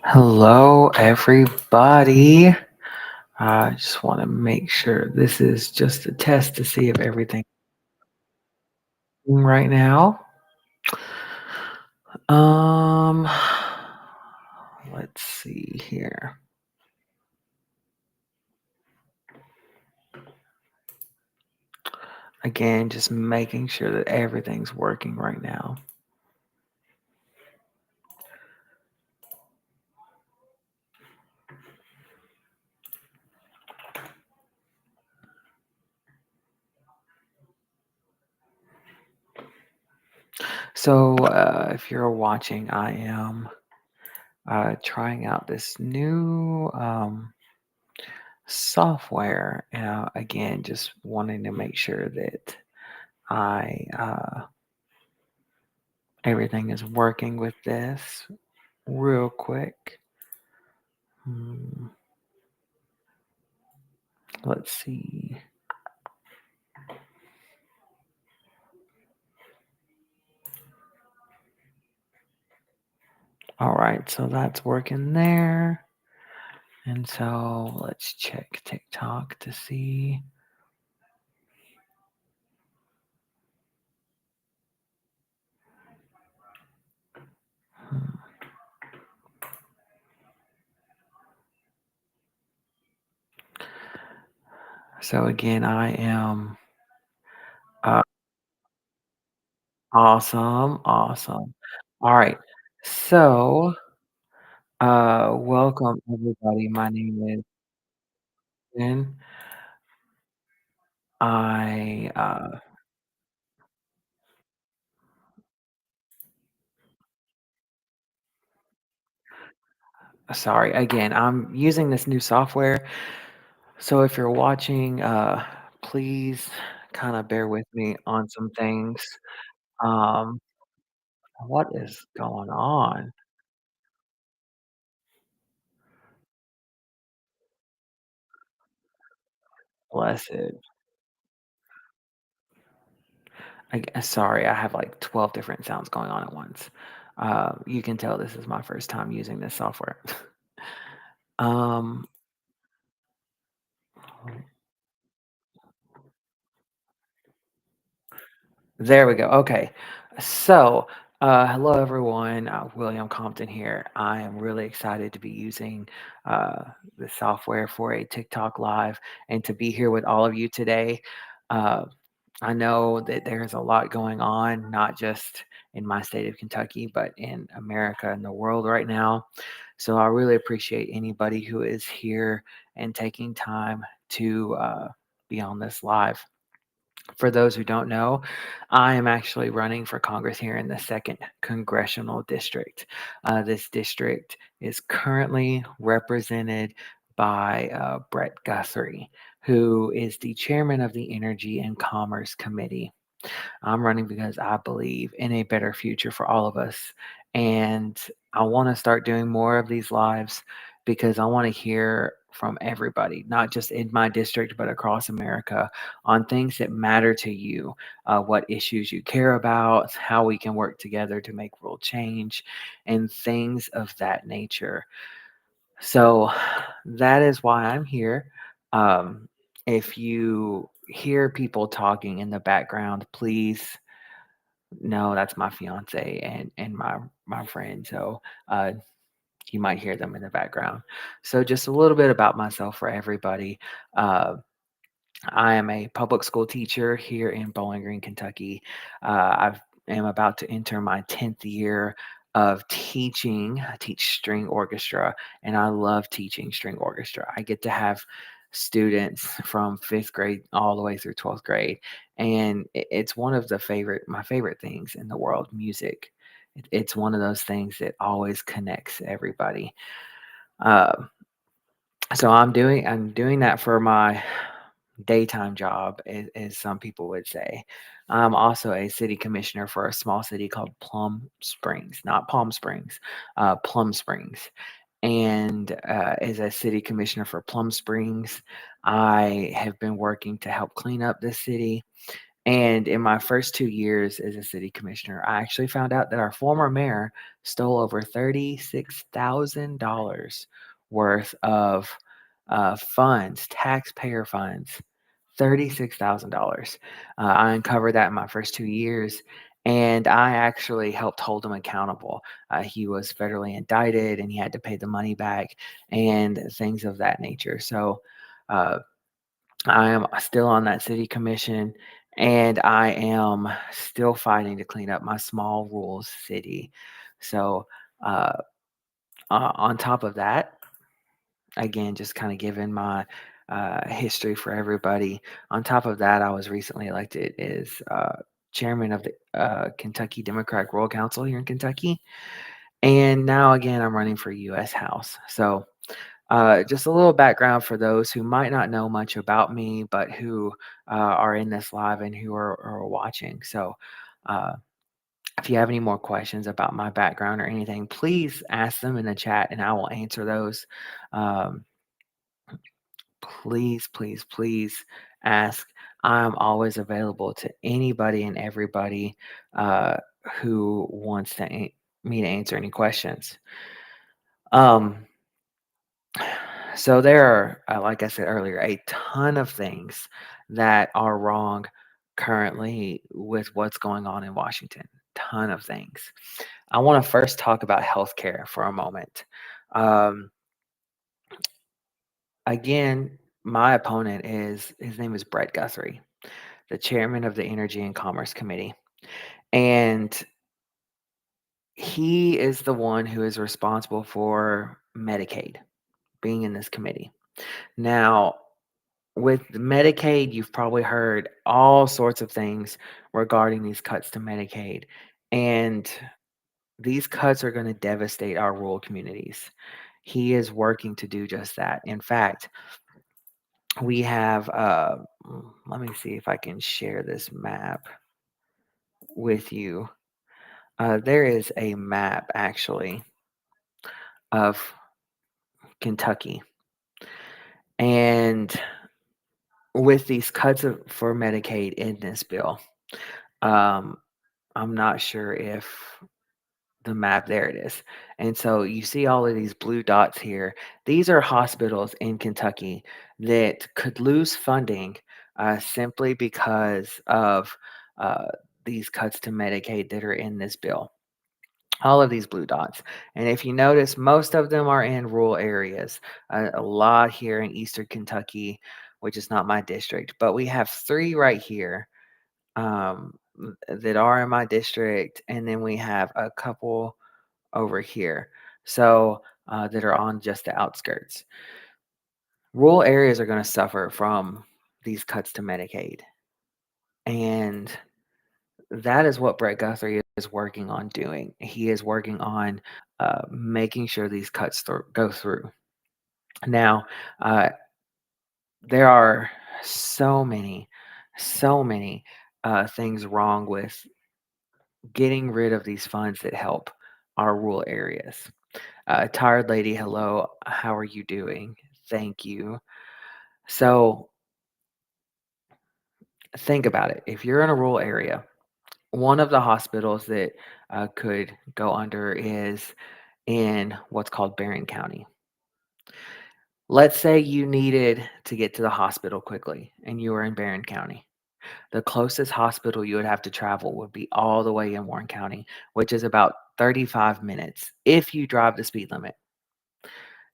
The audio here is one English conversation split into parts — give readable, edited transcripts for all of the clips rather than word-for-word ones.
Hello, everybody. I just want to make sure this is just a test to see if everything right now. Um, let's see here. Again, just making sure that everything's working right now. So, if you're watching, I am trying out this new software. Again, just wanting to make sure that I everything is working with this real quick. Hmm, let's see. All right, so that's working there. And so let's check TikTok to see. Hmm. So again, I am uh, awesome, awesome. All right. So, welcome everybody. My name is Ben. I sorry again. I'm using this new software. So if you're watching, please kind of bear with me on some things. Um, what is going on? Blessed. Sorry, I have like 12 different sounds going on at once. You can tell this is my first time using this software. um, there we go. Okay. So, hello everyone. William Compton here. I am really excited to be using uh, the software for a TikTok live and to be here with all of you today. Uh, I know that there's a lot going on, not just in my state of Kentucky, but in America and the world right now. So I really appreciate anybody who is here and taking time to be on this live. For those who don't know, I am actually running for Congress here in the second congressional district. This district is currently represented by Brett Guthrie, who is the chairman of the Energy and Commerce Committee. I'm running because I believe in a better future for all of us. And I want to start doing more of these lives because I want to hear from everybody, not just in my district, but across America on things that matter to you, what issues you care about, how we can work together to make world change, and things of that nature. So that is why I'm here. Um, if you hear people talking in the background, please no, that's my fiance and my friend. So you might hear them in the background. So just a little bit about myself for everybody. Uh, I am a public school teacher here in Bowling Green, Kentucky. I am about to enter my 10th year of teaching. I teach string orchestra, and I love teaching string orchestra. I get to have students from fifth grade all the way through 12th grade, and it's one of my favorite things in the world, music. It's one of those things that always connects everybody. Uh, so I'm doing that for my daytime job, as some people would say. I'm also a city commissioner for a small city called Plum Springs, not Palm Springs, Plum Springs. And as a city commissioner for Plum Springs, I have been working to help clean up this city And in my first 2 years as a city commissioner, I actually found out that our former mayor stole over $36,000 worth of funds, taxpayer funds. $36,000. I uncovered that in my first 2 years, and I actually helped hold him accountable. He was federally indicted, and he had to pay the money back, and things of that nature. So, uh, I am still on that city commission, and I am still fighting to clean up my small rural city. So, uh, on top of that, again, just kind of giving my history for everybody. On top of that, I was recently elected as chairman of the Kentucky Democratic Rural Council here in Kentucky. And now, again, I'm running for U.S. House. So, just a little background for those who might not know much about me, but who are in this live and who are watching. So, uh, if you have any more questions about my background or anything, please ask them in the chat and I will answer those. Um, please, please, please ask. I'm always available to anybody and everybody uh, who wants me to answer any questions. Um, So there are, like I said earlier, a ton of things that are wrong currently with what's going on in Washington. Ton of things. I want to first talk about healthcare for a moment. Um, again, my opponent is his name is Brett Guthrie, the chairman of the Energy and Commerce Committee, and he is the one who is responsible for Medicaid being in this committee. Now, with Medicaid, you've probably heard all sorts of things regarding these cuts to Medicaid, and these cuts are going to devastate our rural communities. He is working to do just that. In fact, we have, let me see if I can share this map with you. There is a map actually of Kentucky, and with these cuts for Medicaid in this bill, um, I'm not sure if the map, there it is. And so you see all of these blue dots here. These are hospitals in Kentucky that could lose funding simply because of uh, these cuts to Medicaid that are in this bill. All of these blue dots. And if you notice, most of them are in rural areas. A lot here in Eastern Kentucky, which is not my district, but we have three right here that are in my district, and then we have a couple over here, so that are on just the outskirts. Rural areas are going to suffer from these cuts to Medicaid, and that is what Brett Guthrie is working on doing. He is working on making sure these cuts go through. Now, uh, there are so many things wrong with getting rid of these funds that help our rural areas. Tired lady, hello. How are you doing? Thank you. So think about it. If you're in a rural area, one of the hospitals that could go under is in what's called Barron County. Let's say you needed to get to the hospital quickly and you were in Barron County. The closest hospital you would have to travel would be all the way in Warren County, which is about 35 minutes if you drive the speed limit.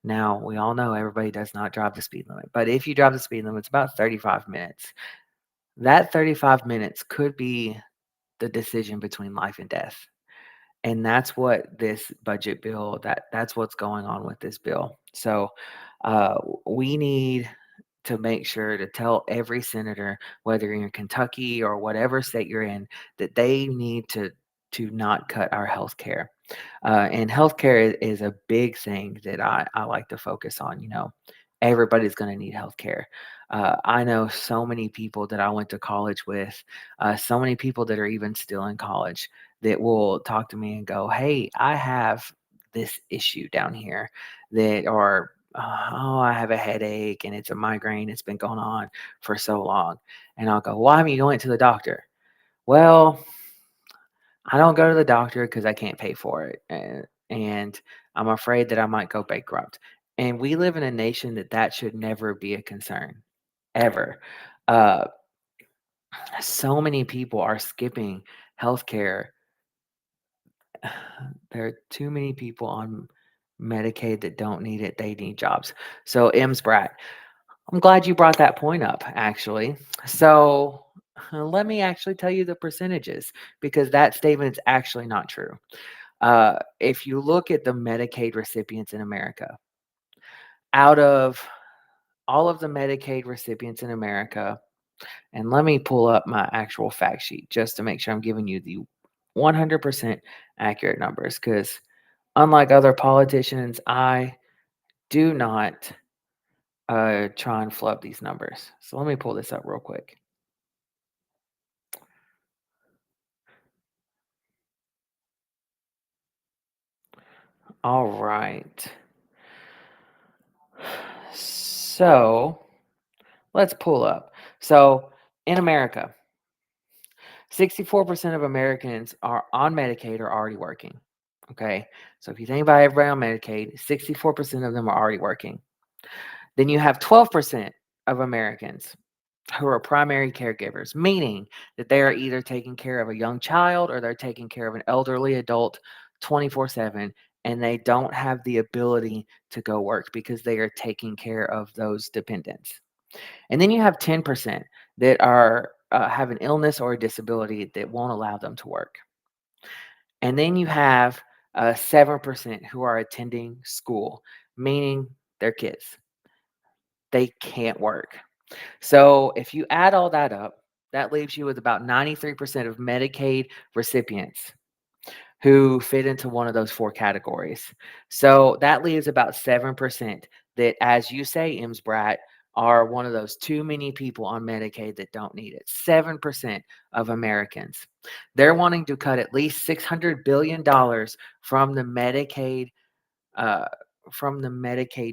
Now, we all know everybody does not drive the speed limit, but if you drive the speed limit, it's about 35 minutes. That 35 minutes could be the decision between life and death. And that's what this budget bill, that's what's going on with this bill. So uh, we need to make sure to tell every senator, whether you're in Kentucky or whatever state you're in, that they need to not cut our health care. And healthcare is a big thing that I like to focus on. You know, everybody's going to need healthcare. I know so many people that I went to college with, so many people that are even still in college that will talk to me and go, "Hey, I have this issue down here that, or "Oh, I have a headache and it's a migraine. It's been going on for so long." And I'll go, "Why haven't you going to the doctor?" "Well, I don't go to the doctor because I can't pay for it, and I'm afraid that I might go bankrupt." And we live in a nation that should never be a concern, ever. Uh, so many people are skipping healthcare. There are too many people on Medicaid that don't need it. They need jobs. So, M's brat. I'm glad you brought that point up, actually. So, let me actually tell you the percentages because that statement is actually not true. If you look at the Medicaid recipients in America, out of all of the Medicaid recipients in America, and let me pull up my actual fact sheet just to make sure I'm giving you the 100% accurate numbers because unlike other politicians, I do not try and flub these numbers. So let me pull this up real quick. All right. So let's pull up. So in America, 64% of Americans are on Medicaid or already working. Okay. So if you think about everybody on Medicaid, 64% of them are already working. Then you have 12% of Americans who are primary caregivers, meaning that they are either taking care of a young child or they're taking care of an elderly adult 24/7 and they don't have the ability to go work because they are taking care of those dependents. And then you have 10% that are have an illness or a disability that won't allow them to work. And then you have 7% who are attending school, meaning their kids. They can't work. So if you add all that up, that leaves you with about 93% of Medicaid recipients who fit into one of those four categories. So that leaves about 7% that, as you say, M's Brat, are one of those too many people on Medicaid that don't need it. 7% of Americans. They're wanting to cut at least $600 billion from the Medicaid uh,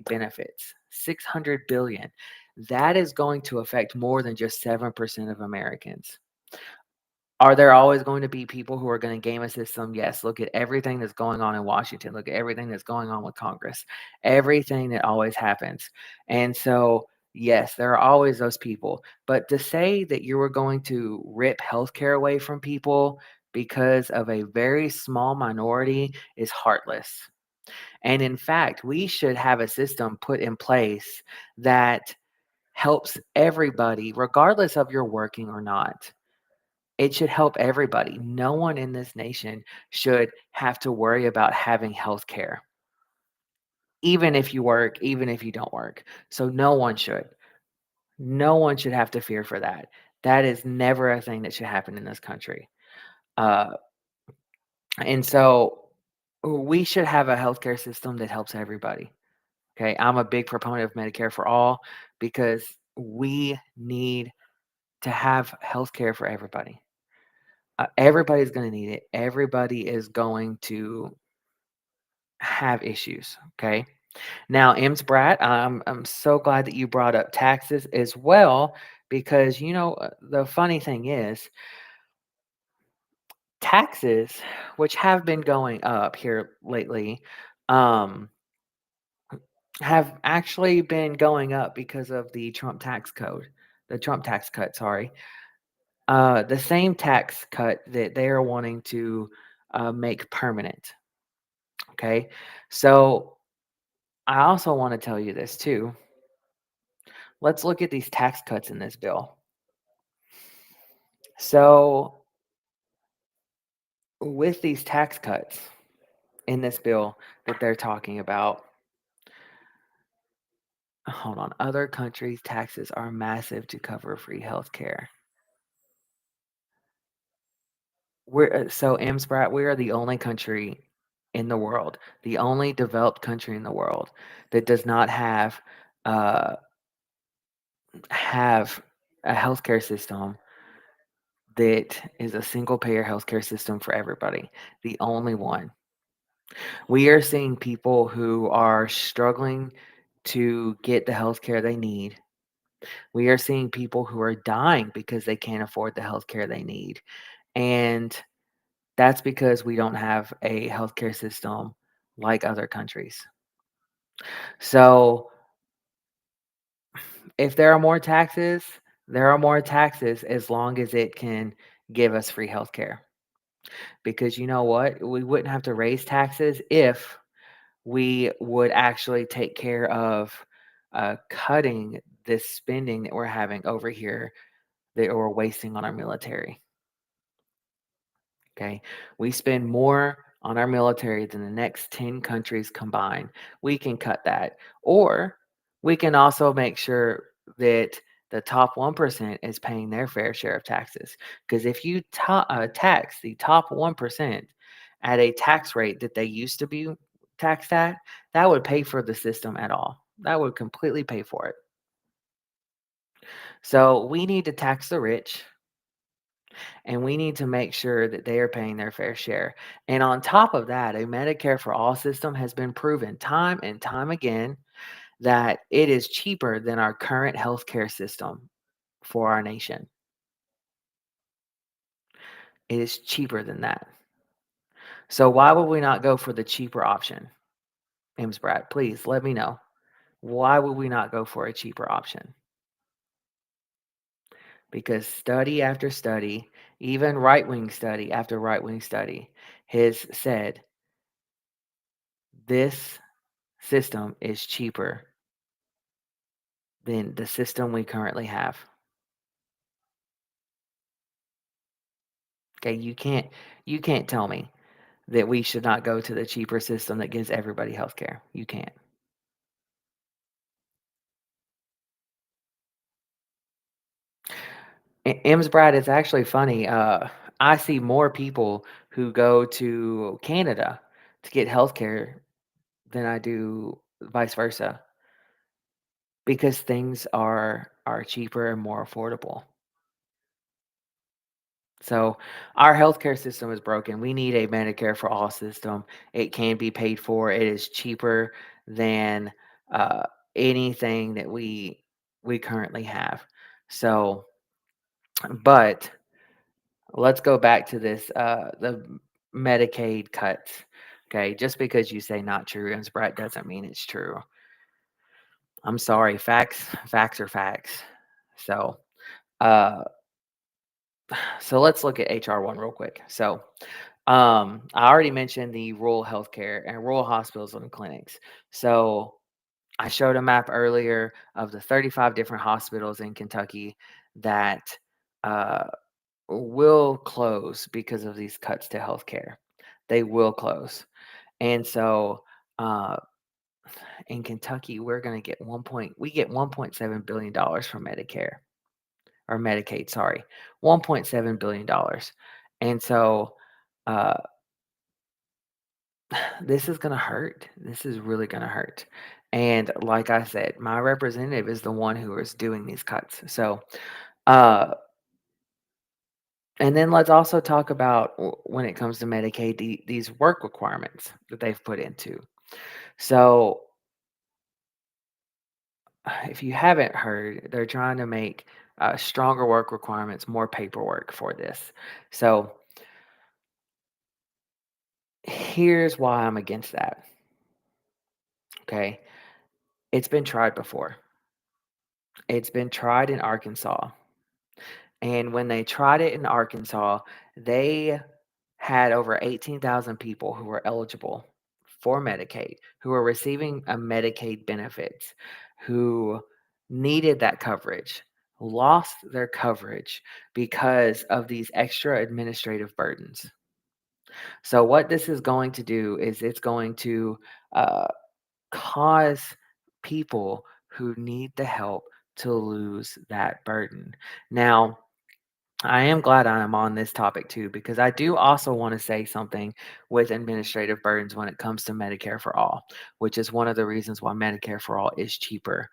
benefits. 600 billion. That is going to affect more than just 7% of Americans. Are there always going to be people who are going to game a system? Yes. Look at everything that's going on in Washington. Look at everything that's going on with Congress. Everything that always happens. And so, yes, there are always those people. But to say that you were going to rip healthcare away from people because of a very small minority is heartless. And in fact, we should have a system put in place that helps everybody, regardless of your working or not. It should help everybody. No one in this nation should have to worry about having health care, even if you work, even if you don't work. So no one should. No one should have to fear for that. That is never a thing that should happen in this country. Uh, and so we should have a healthcare system that helps everybody. Okay. I'm a big proponent of Medicare for all because we need to have healthcare for everybody. Everybody's going to need it. Everybody is going to have issues. Okay. Now, M's Brat, I'm so glad that you brought up taxes as well because, the funny thing is, taxes, which have been going up here lately, um, have actually been going up because of the Trump tax cut, sorry. The same tax cut that they are wanting to make permanent. Okay. So I also want to tell you this too. Let's look at these tax cuts in this bill. So, with these tax cuts in this bill that they're talking about, hold on, other countries' taxes are massive to cover free healthcare. So Amsprat, we are the only country in the world, the only developed country in the world that does not uh, have a healthcare system that is a single payer healthcare system for everybody. The only one. We are seeing people who are struggling to get the health care they need. We are seeing people who are dying because they can't afford the health care they need. And that's because we don't have a healthcare system like other countries. So, if there are more taxes as long as it can give us free healthcare. Because you know what? We wouldn't have to raise taxes if we would actually take care of cutting this spending that we're having over here that we're wasting on our military. Okay. We spend more on our military than the next 10 countries combined. We can cut that. Or we can also make sure that the top 1% is paying their fair share of taxes. Because if you tax the top 1% at a tax rate that they used to be taxed at, that would pay for the system at all. That would completely pay for it. So we need to tax the rich and we need to make sure that they are paying their fair share. And on top of that, a Medicare for all system has been proven time and time again that it is cheaper than our current healthcare system for our nation. It is cheaper than that. So why would we not go for the cheaper option? Brad, please let me know. Why would we not go for a cheaper option? Because study after study, even right wing study after right wing study, has said this system is cheaper than the system we currently have. Okay, you can't tell me that we should not go to the cheaper system that gives everybody health care. You can't. Brad, it's actually funny. I see more people who go to Canada to get health care than I do vice versa because things are cheaper and more affordable. So our healthcare system is broken. We need a Medicare for all system. It can be paid for. It is cheaper than uh, anything that we currently have. So, but let's go back to this the Medicaid cuts. Okay, just because you say not true, and Brett doesn't mean it's true. I'm sorry. Facts are facts. So, uh, so let's look at HR1 real quick. So, I already mentioned the rural healthcare and rural hospitals and clinics. So I showed a map earlier of the 35 different hospitals in Kentucky that uh, will close because of these cuts to healthcare. They will close. And so uh, in Kentucky, we're going to get we get $1.7 billion from Medicare or Medicaid, sorry, $1.7 billion. And so uh, this is gonna hurt. This is really gonna hurt. And like I said, my representative is the one who is doing these cuts. So, uh, and then let's also talk about when it comes to Medicaid, these work requirements that they've put into. So, if you haven't heard, they're trying to make stronger work requirements, more paperwork for this. So, here's why I'm against that. Okay. It's been tried before. It's been tried in Arkansas. And when they tried it in Arkansas, they had over 18,000 people who were eligible for Medicaid, who were receiving a Medicaid benefits, who needed that coverage, lost their coverage because of these extra administrative burdens. So what this is going to do is it's going to uh, cause people who need the help to lose that burden. Now, I am glad I am on this topic too, because I do also want to say something with administrative burdens when it comes to Medicare for all, which is one of the reasons why Medicare for all is cheaper.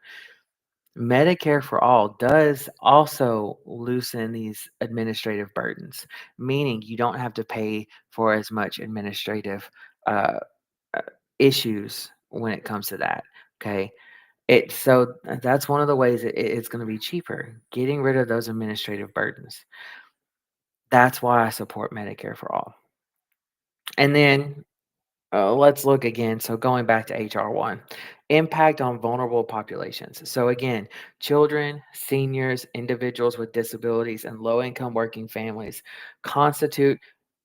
Medicare for all does also loosen these administrative burdens, meaning you don't have to pay for as much administrative uh, uh, issues when it comes to that. Okay. That's one of the ways it's going to be cheaper, getting rid of those administrative burdens. That's why I support Medicare for all. And then let's look again. So going back to HR1, impact on vulnerable populations. So again, children, seniors, individuals with disabilities, and low-income working families constitute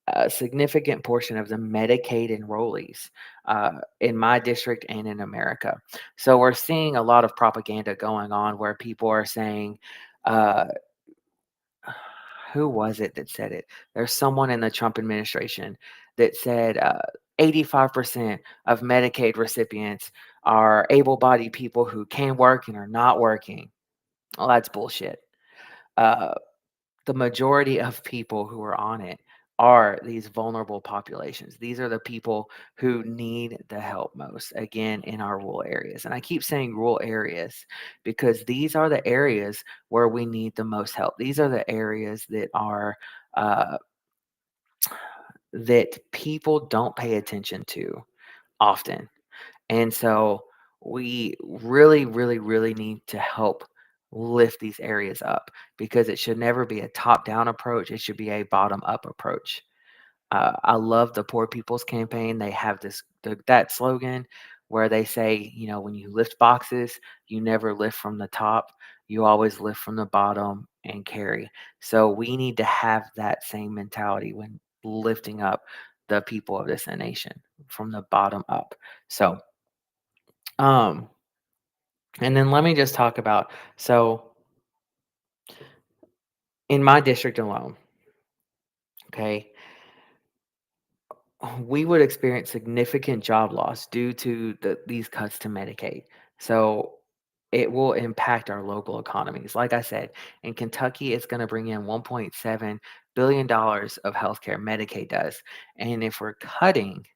a significant portion of the Medicaid enrollees in my district and in America. So we're seeing a lot of propaganda going on where people are saying, uh, who was it that said it? There's someone in the Trump administration that said 85% of Medicaid recipients are able bodied people who can work and are not working. Well, that's bullshit. Uh, the majority of people who are on it are these vulnerable populations. These are the people who need the help most, again, in our rural areas. And I keep saying rural areas because these are the areas where we need the most help. These are the areas uh, that people don't pay attention to often. And so we really, really, really need to help lift these areas up because it should never be a top down approach. It should be a bottom up approach. I love the Poor People's Campaign. They have that slogan where they say, when you lift boxes, you never lift from the top. You always lift from the bottom and carry. So we need to have that same mentality when lifting up the people of this nation from the bottom up. So, um, and then let me just talk about in my district alone, okay, we would experience significant job loss due to these cuts to Medicaid. So it will impact our local economies. Like I said, in Kentucky, it's going to bring in $1.7 billion of healthcare, Medicaid does. And if we're cutting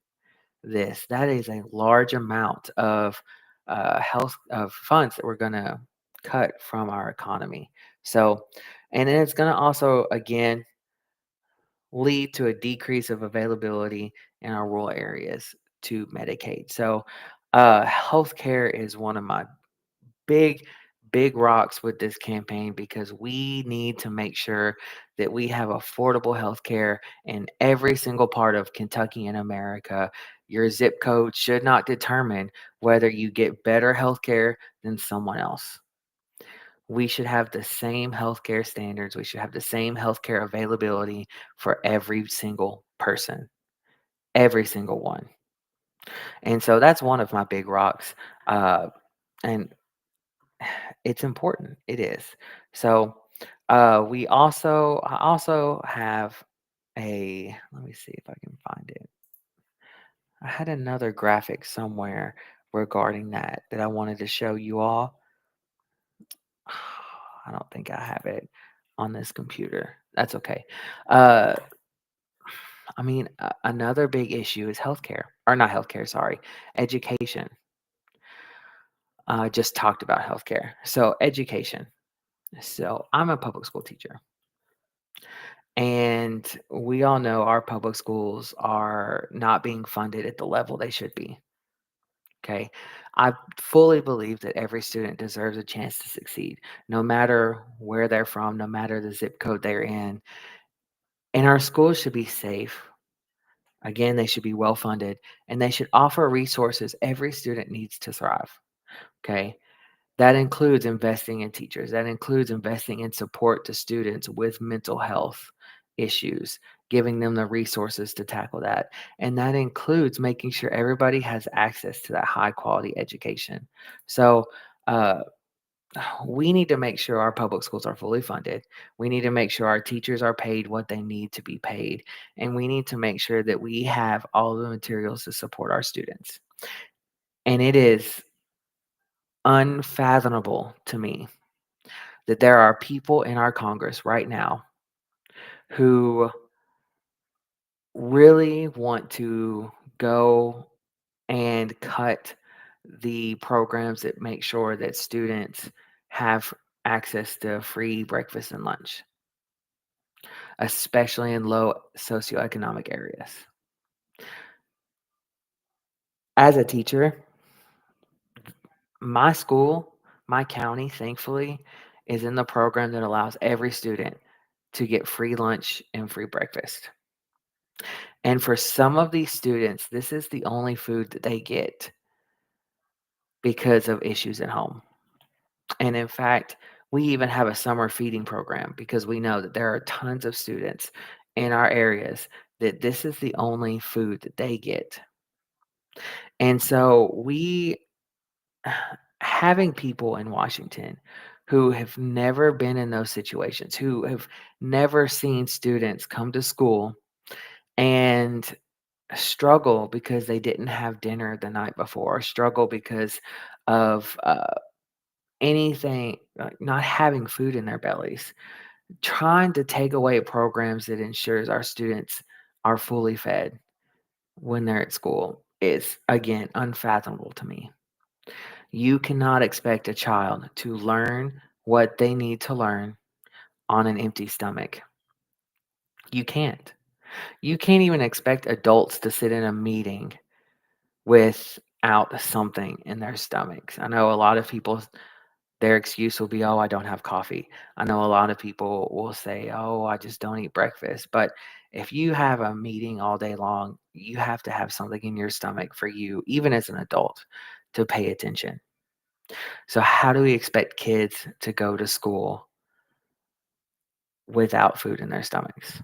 this, that is a large amount of health of funds that we're going to cut from our economy. So, and then it's going to also, again, lead to a decrease of availability in our rural areas to Medicaid. So, healthcare is one of my big, big rocks with this campaign because we need to make sure that we have affordable healthcare in every single part of Kentucky and America. Your zip code should not determine whether you get better healthcare than someone else. We should have the same healthcare standards. We should have the same healthcare availability for every single person, every single one. And so that's one of my big rocks. Uh, and it's important. It is. So I also have let me see if I can find it. I had another graphic somewhere regarding that I wanted to show you all. I don't think I have it on this computer. That's okay. Uh, I mean, another big issue is healthcare, or not healthcare, sorry, education. Just talked about healthcare. So, education. So, I'm a public school teacher, and we all know our public schools are not being funded at the level they should be. Okay. I fully believe that every student deserves a chance to succeed, no matter where they're from, no matter the zip code they're in. And our schools should be safe. Again, they should be well funded and they should offer resources every student needs to thrive. Okay. That includes investing in teachers, that includes investing in support to students with mental health issues, giving them the resources to tackle that. And that includes making sure everybody has access to that high quality education. So, uh, we need to make sure our public schools are fully funded. We need to make sure our teachers are paid what they need to be paid. And we need to make sure that we have all the materials to support our students. And it is unfathomable to me that there are people in our Congress right now who really want to go and cut the programs that make sure that students have access to free breakfast and lunch, especially in low socioeconomic areas. As a teacher, My school, my county, thankfully, is in the program that allows every student to get free lunch and free breakfast. And for some of these students, this is the only food that they get because of issues at home. And in fact, we even have a summer feeding program because we know that there are tons of students in our areas that this is the only food that they get. And so having people in Washington who have never been in those situations, who have never seen students come to school and struggle because they didn't have dinner the night before, or struggle because of anything, not having food in their bellies. Trying to take away programs that ensures our students are fully fed when they're at school is, again, unfathomable to me. You cannot expect a child to learn what they need to learn on an empty stomach. You can't. You can't even expect adults to sit in a meeting without something in their stomachs. I know a lot of people, their excuse will be, "Oh, I don't have coffee." I know a lot of people will say, "Oh, I just don't eat breakfast." But if you have a meeting all day long, you have to have something in your stomach for you, even as an adult, to pay attention. So, how do we expect kids to go to school without food in their stomachs?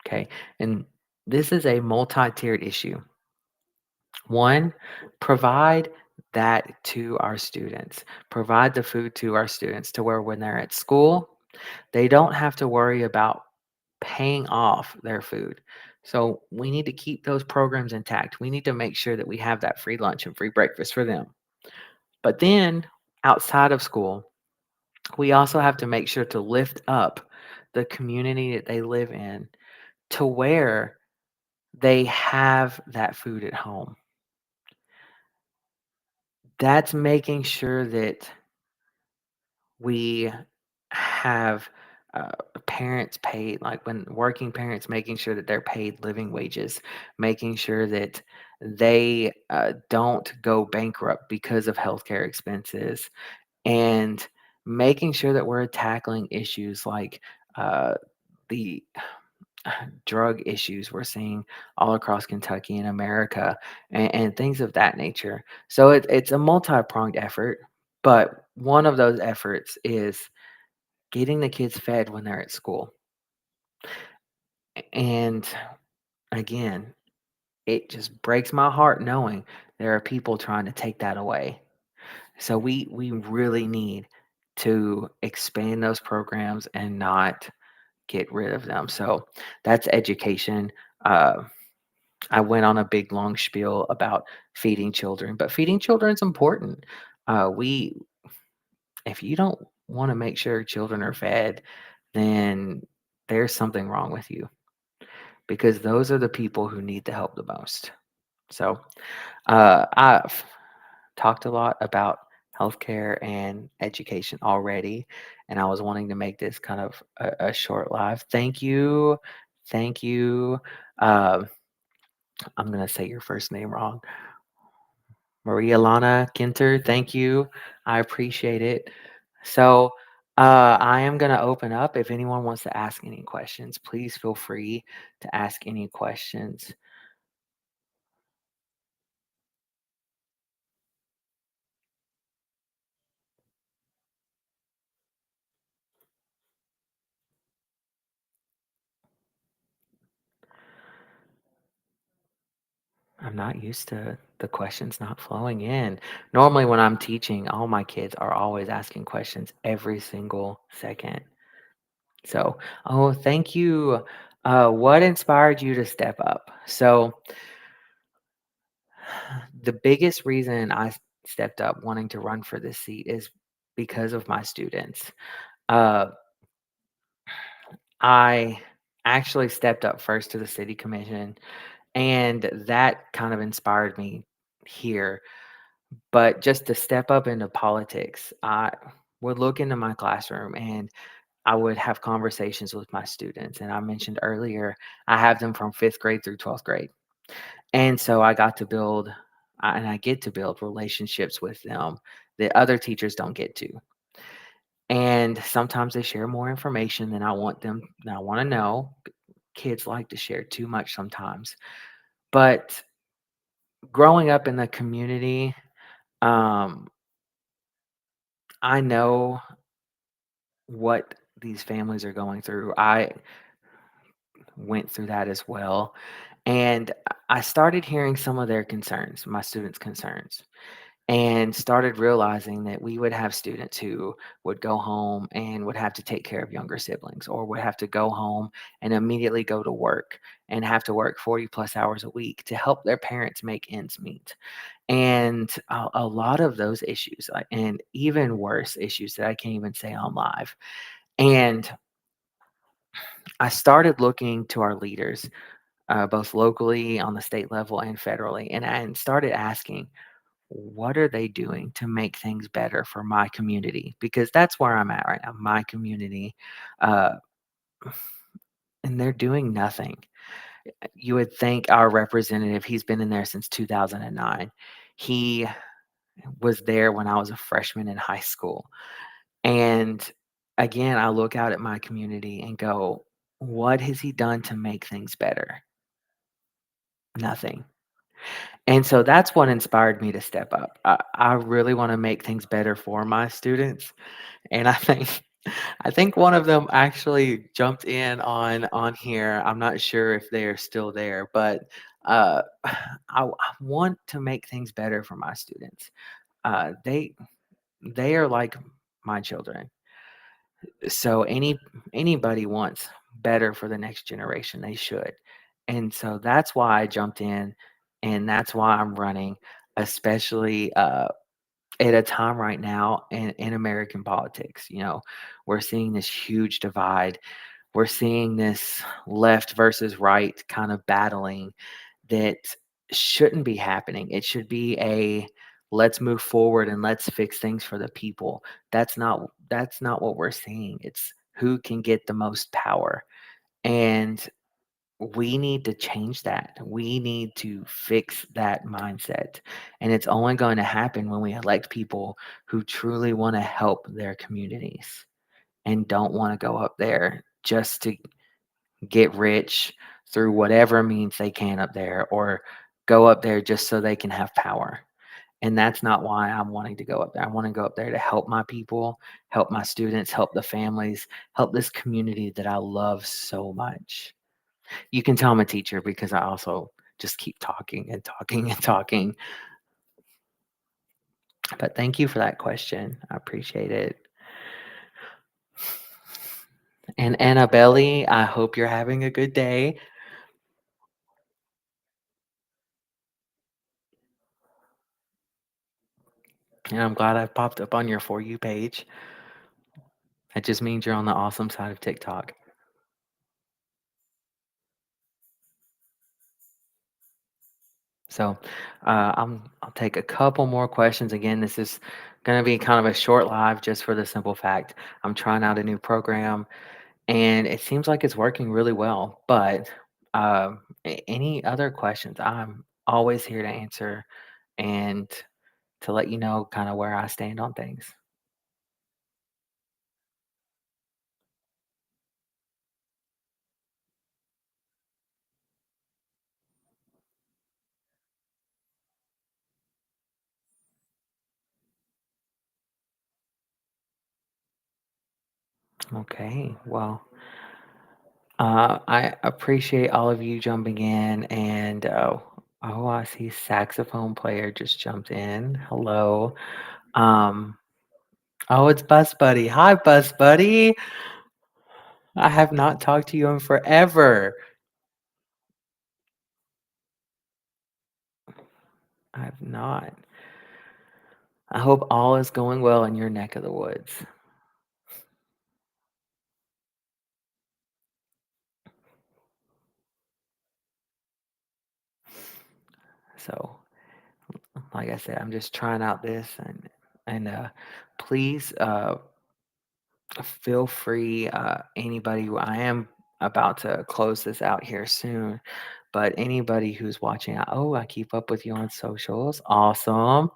Okay. And this is a multi tiered issue. One, provide that to our students, provide the food to our students to where when they're at school, they don't have to worry about paying off their food. So we need to keep those programs intact. We need to make sure that we have that free lunch and free breakfast for them. But then outside of school, we also have to make sure to lift up the community that they live in to where they have that food at home. That's making sure that we have parents paid, like when working parents, making sure that they're paid living wages, making sure that they don't go bankrupt because of healthcare expenses, and making sure that we're tackling issues like uh, the drug issues we're seeing all across Kentucky and America, and things of that nature. So it's a multi-pronged effort, but one of those efforts is getting the kids fed when they're at school. And again, it just breaks my heart knowing there are people trying to take that away. So we really need to expand those programs and not get rid of them. So that's education. Uh, I went on a big long spiel about feeding children, but feeding children is important. We, if you don't want to make sure children are fed, then there's something wrong with you because those are the people who need the help the most. So I've talked a lot about healthcare and education already, and I was wanting to make this kind of a short live. Thank you. Thank you. Um, I'm going to say your first name wrong. Maria Lana Kinter, thank you. I appreciate it. So, I am going to open up. If anyone wants to ask any questions, please feel free to ask any questions. I'm not used to the questions not flowing in. Normally, when I'm teaching, all my kids are always asking questions every single second. So, oh, thank you. What inspired you to step up? So, the biggest reason stepped up wanting to run for this seat is because of my students. Uh, I actually stepped up first to the city commission, and that kind of inspired me here. But just to step up into politics, I would look into my classroom and I would have conversations with my students. And I mentioned earlier, I have them from fifth grade through 12th grade. And so I got to build, and I get to build relationships with them that other teachers don't get to. And sometimes they share more information than I want to know. Kids like to share too much sometimes. But growing up in the community, um, I know what these families are going through. I went through that as well. And I started hearing some of their concerns, my students' concerns, and started realizing that we would have students who would go home and would have to take care of younger siblings, or would have to go home and immediately go to work and have to work 40 plus hours a week to help their parents make ends meet. And a lot of those issues, and even worse issues that I can't even say on live. And I started looking to our leaders, both locally on the state level and federally, and started asking, what are they doing to make things better for my community? Because that's where I'm at right now, my community. Uh, and they're doing nothing. You would think our representative, he's been in there since 2009. He was there when I was a freshman in high school. And again, I look out at my community and go, what has he done to make things better? Nothing. And so that's what inspired me to step up. I really want to make things better for my students. And I think one of them actually jumped in on here. I'm not sure if they are still there, but I want to make things better for my students. They are like my children. So anybody wants better for the next generation, they should. And so that's why I jumped in, and that's why I'm running, especially at a time right now in American politics. We're seeing this huge divide. We're seeing this left versus right kind of battling that shouldn't be happening. It should be a let's move forward and let's fix things for the people. That's not what we're seeing. It's who can get the most power. And we need to change that. We need to fix that mindset. And it's only going to happen when we elect people who truly want to help their communities and don't want to go up there just to get rich through whatever means they can up there, or go up there just so they can have power. And that's not why I'm wanting to go up there. I want to go up there to help my people, help my students, help the families, help this community that I love so much. You can tell I'm a teacher because I also just keep talking and talking and talking. But thank you for that question. I appreciate it. And Annabelle, I hope you're having a good day. And I'm glad I popped up on your For You page. That just means you're on the awesome side of TikTok. So I'll take a couple more questions. Again, this is going to be kind of a short live just for the simple fact I'm trying out a new program, and it seems like it's working really well. But any other questions, I'm always here to answer and to let you know kind of where I stand on things. Okay. Well, I appreciate all of you jumping in, and oh, I see saxophone player just jumped in. Hello. Um, oh, it's Bus Buddy. Hi, Bus Buddy. I have not talked to you in forever. I have not. I hope all is going well in your neck of the woods. So, like I said, I'm just trying out this, and please feel free. Anybody, I am about to close this out here soon, but anybody who's watching, oh, I keep up with you on socials. Awesome.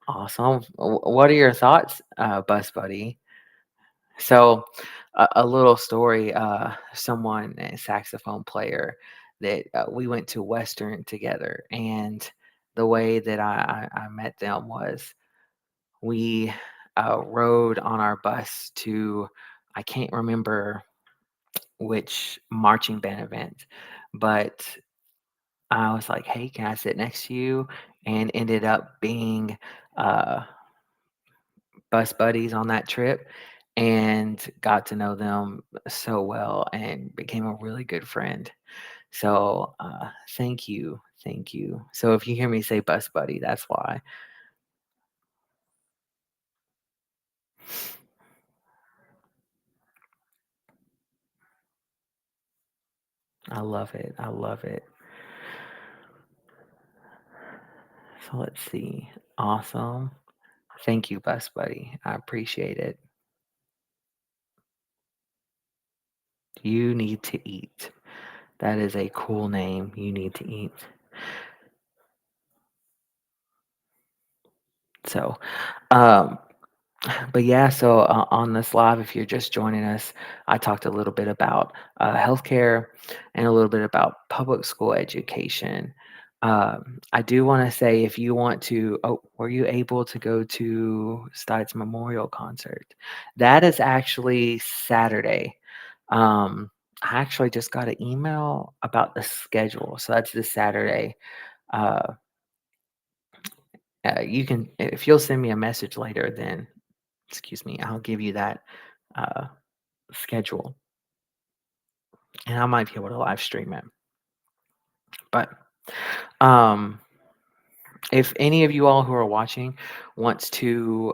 Awesome. What are your thoughts, Bus Buddy? So, a little story. Someone, a saxophone player, that we went to Western together, and the way that I met them was we rode on our bus to, I can't remember which marching band event, but I was like, "Hey, can I sit next to you?" And ended up being uh, bus buddies on that trip and got to know them so well and became a really good friend. So, thank you. Thank you. So, if you hear me say bus buddy, that's why. I love it. I love it. So, let's see. Awesome. Thank you, bus buddy. I appreciate it. You need to eat. That is a cool name. You need to eat. So, um, but yeah, so on this live, if you're just joining us, I talked a little bit about healthcare and a little bit about public school education. I do want to say, if you want to, oh, were you able to go to Stites Memorial concert? That is actually Saturday. Um, I actually just got an email about the schedule, so that's this Saturday. Uh, you can, if you'll send me a message later, then excuse me, I'll give you that uh, schedule, and I might be able to live stream it. But um, if any of you all who are watching wants to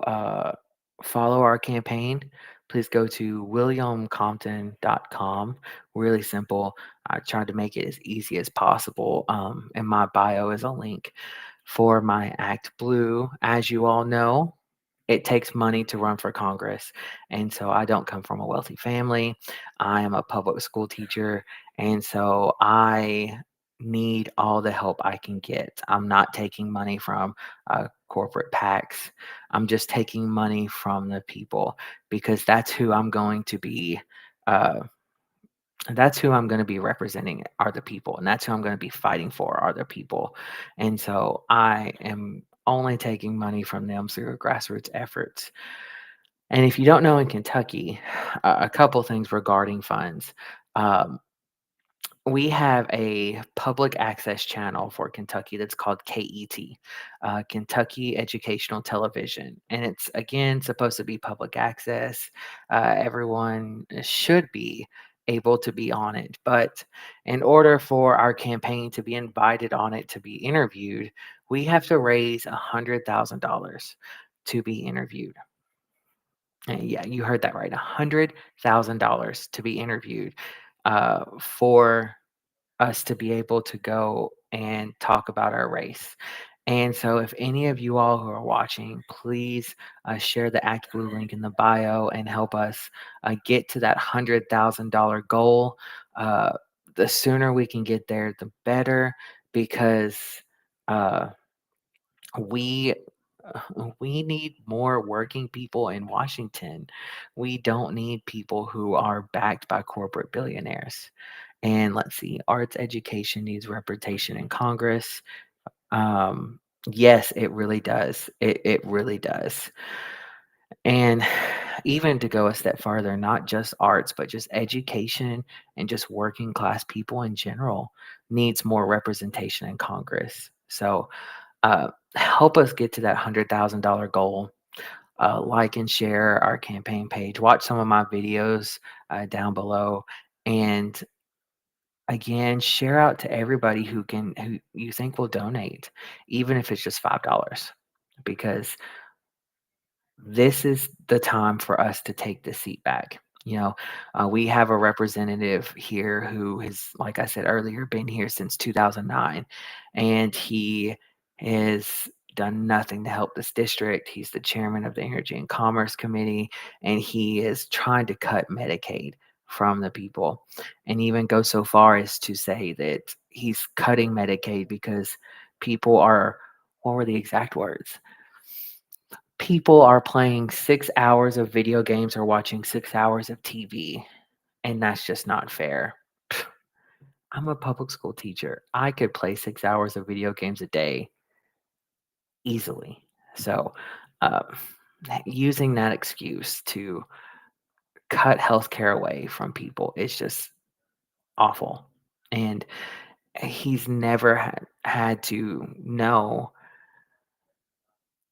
follow our campaign, please go to williamcompton.com. Really simple. I tried to make it as easy as possible. In my bio is a link for my Act Blue. As you all know, it takes money to run for Congress. And so I don't come from a wealthy family. I am a public school teacher. And so I need all the help I can get. I'm not taking money from corporate PACs. I'm just taking money from the people because that's who I'm going to be. Uh, that's who I'm going to be representing are the people, and that's who I'm going to be fighting for are the people. And so I am only taking money from them through grassroots efforts. And if you don't know, in Kentucky, a couple things regarding funds. Um, we have a public access channel for Kentucky that's called KET, Kentucky Educational Television. And it's, again, supposed to be public access. Everyone should be able to be on it. But in order for our campaign to be invited on it to be interviewed, we have to raise $100,000 to be interviewed. And yeah, you heard that right. $100,000 to be interviewed for us to be able to go and talk about our race. And so, if any of you all who are watching, please share the Act Blue link in the bio and help us get to that $100,000 goal. Uh, the sooner we can get there, the better, because uh, we we need more working people in Washington. We don't need people who are backed by corporate billionaires. And let's see, arts education needs representation in Congress. Um, yes, it really does. It really does. And even to go a step farther, not just arts, but just education and just working class people in general needs more representation in Congress. So help us get to that $100,000 goal. Like and share our campaign page. Watch some of my videos down below, and again, share out to everybody who you think will donate, even if it's just $5, because this is the time for us to take the seat back. We have a representative here who has, like I said earlier, been here since 2009, and he has done nothing to help this district. He's the chairman of the Energy and Commerce Committee, and he is trying to cut Medicaid from the people, and even go so far as to say that he's cutting Medicaid because people are, what were the exact words? people are playing 6 hours of video games or watching 6 hours of TV, and that's just not fair. I'm a public school teacher. I could play 6 hours of video games a day easily. So, um, using that excuse to cut healthcare away from people is just awful. And he's never had to know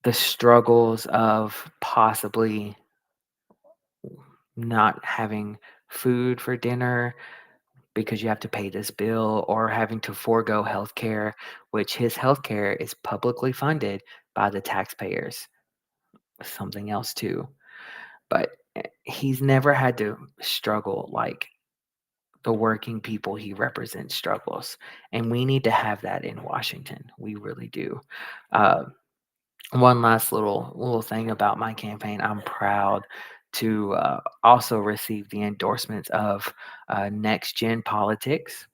the struggles of possibly not having food for dinner because you have to pay this bill or having to forego healthcare, which his healthcare is publicly funded by the taxpayers. Something else too. But he's never had to struggle like the working people he represents struggles. And we need to have that in Washington. We really do. Uh, One last little thing about my campaign. I'm proud to also receive the endorsements of Next Gen Politics,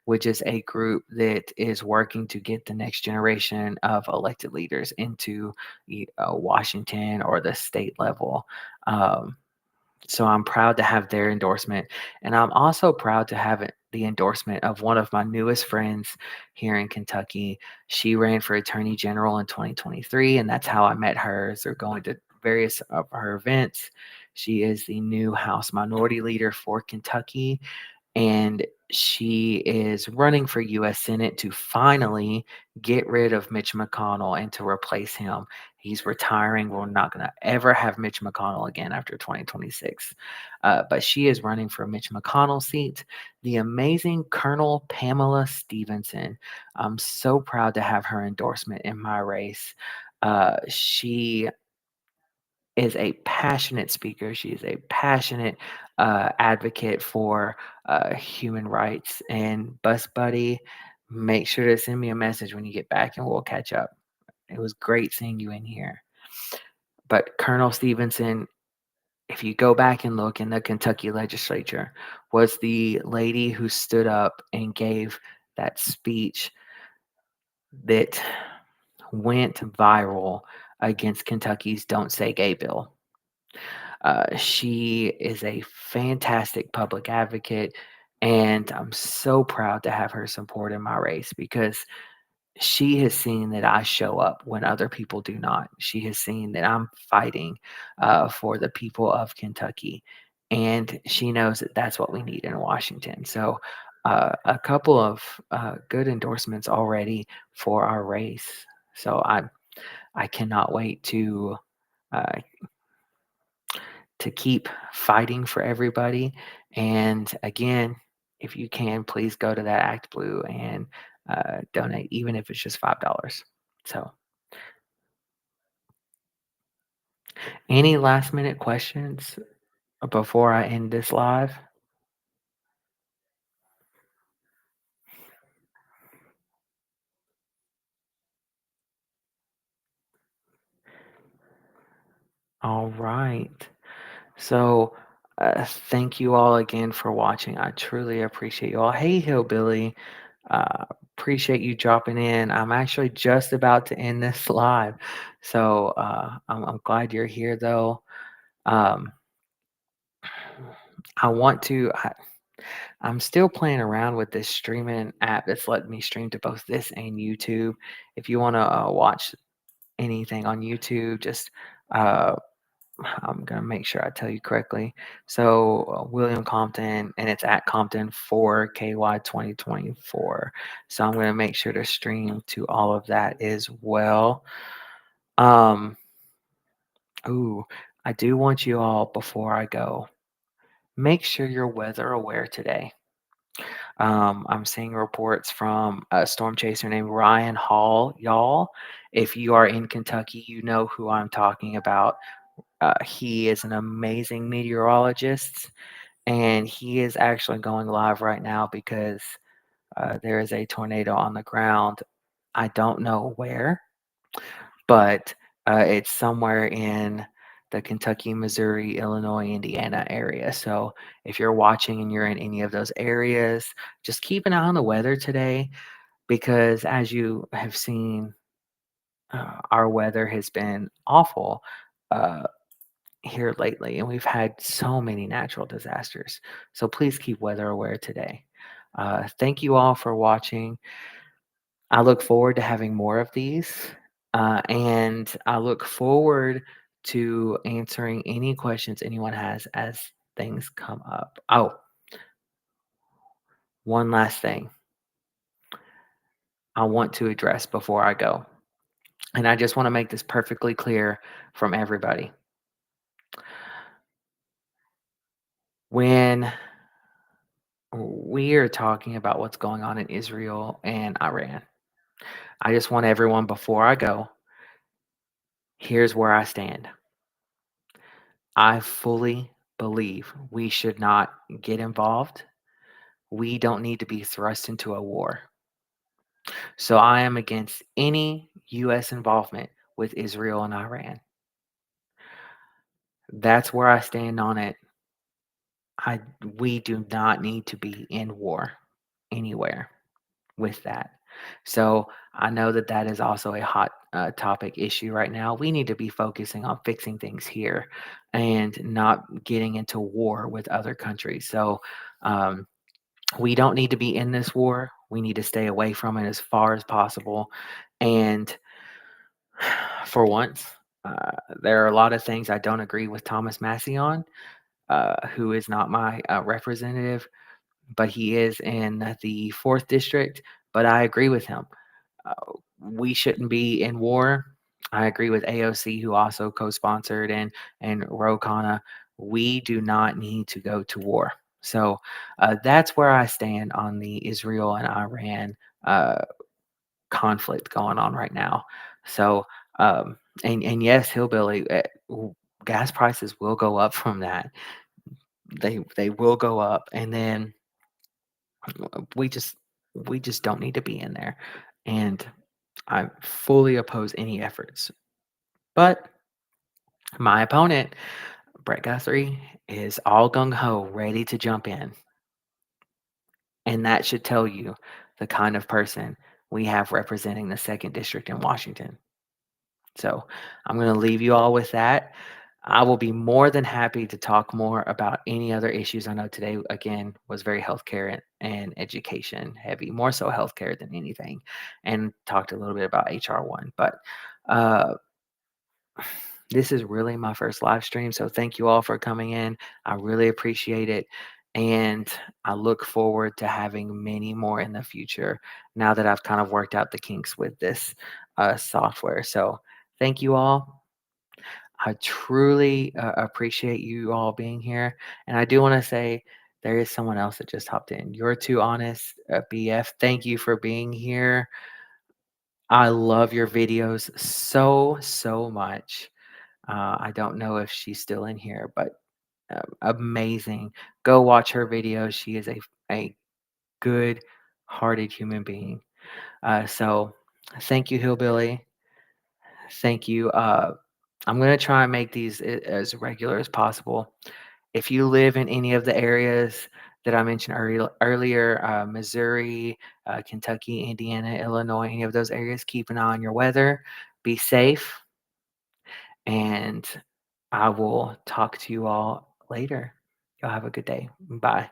which is a group that is working to get the next generation of elected leaders into Washington or the state level. Um, so I'm proud to have their endorsement, and I'm also proud to have the endorsement of one of my newest friends here in Kentucky. She ran for attorney general in 2023, and that's how I met her. Through going to various of her events. She is the new House Minority Leader for Kentucky, and she is running for U.S. Senate to finally get rid of Mitch McConnell and to replace him. He's retiring. We're not going to ever have Mitch McConnell again after 2026. But she is running for Mitch McConnell's seat, the amazing Colonel Pamela Stevenson. I'm so proud to have her endorsement in my race. She is a passionate speaker. She is a passionate advocate for human rights. And Bus Buddy, make sure to send me a message when you get back and we'll catch up. It was great seeing you in here. But Colonel Stevenson, if you go back and look in the Kentucky legislature, was the lady who stood up and gave that speech that went viral against Kentucky's Don't Say Gay bill. She is a fantastic public advocate, and I'm so proud to have her support in my race because she has seen that I show up when other people do not. She has seen that I'm fighting for the people of Kentucky, and she knows that that's what we need in Washington. So, a couple of good endorsements already for our race. So I cannot wait uh, to keep fighting for everybody. And again, if you can, please go to that Act Blue and donate, even if it's just $5. So, any last minute questions before I end this live? All right. So, thank you all again for watching. I truly appreciate you all. Hey, Hillbilly. Appreciate you dropping in. I'm actually just about to end this live. So, I'm glad you're here, though. Um, I want to. I'm still playing around with this streaming app that's letting me stream to both this and YouTube. If you want to watch anything on YouTube, just uh, I'm gonna make sure I tell you correctly. So William Compton, and it's at Compton 4KY 2024. So I'm gonna make sure to stream to all of that as well. Um, ooh, I do want you all before I go. Make sure you're weather aware today. I'm seeing reports from a storm chaser named Ryan Hall. Y'all, if you are in Kentucky, you know who I'm talking about. He is an amazing meteorologist, and he is actually going live right now because there is a tornado on the ground. I don't know where, but it's somewhere in the Kentucky, Missouri, Illinois, Indiana area. So if you're watching and you're in any of those areas, just keep an eye on the weather today because as you have seen, our weather has been awful. uh, here lately, and we've had so many natural disasters. So please keep weather aware today. Thank you all for watching. I look forward to having more of these, and I look forward to answering any questions anyone has as things come up. Oh, one last thing I want to address before I go, and I just want to make this perfectly clear from everybody. When we are talking about what's going on in Israel and Iran, I just want everyone before I go, here's where I stand. I fully believe we should not get involved. We don't need to be thrust into a war. So I am against any U.S. involvement with Israel and Iran. That's where I stand on it. We do not need to be in war anywhere with that. So I know that that is also a hot topic issue right now. We need to be focusing on fixing things here and not getting into war with other countries. So um, we don't need to be in this war. We need to stay away from it as far as possible. And for once, there are a lot of things I don't agree with Thomas Massey on, who is not my representative, but he is in the fourth district. But I agree with him. Uh, we shouldn't be in war. I agree with AOC, who also co-sponsored, and Ro Khanna. We do not need to go to war. So that's where I stand on the Israel and Iran uh, conflict going on right now. So and yes, hillbilly, gas prices will go up from that. They will go up, and then we just we just don't need to be in there. And I fully oppose any efforts. But my opponent, Brett Guthrie, is all gung ho, ready to jump in. And that should tell you the kind of person we have representing the second district in Washington. So I'm going to leave you all with that. I will be more than happy to talk more about any other issues. I know today, again, was very healthcare and education heavy, more so healthcare than anything, and talked a little bit about HR1. But uh, this is really my first live stream. So thank you all for coming in. I really appreciate it. And I look forward to having many more in the future now that I've kind of worked out the kinks with this software. So thank you all. I truly appreciate you all being here. And I do want to say there is someone else that just hopped in. You're too honest, BF. Thank you for being here. I love your videos so, so much. I don't know if she's still in here, but amazing. Go watch her videos. She is a good-hearted human being. So thank you, Hillbilly. Thank you. I'm going to try and make these as regular as possible. If you live in any of the areas that I mentioned earlier, Missouri, Kentucky, Indiana, Illinois, any of those areas, keep an eye on your weather. Be safe. And I will talk to you all later. Y'all have a good day. Bye.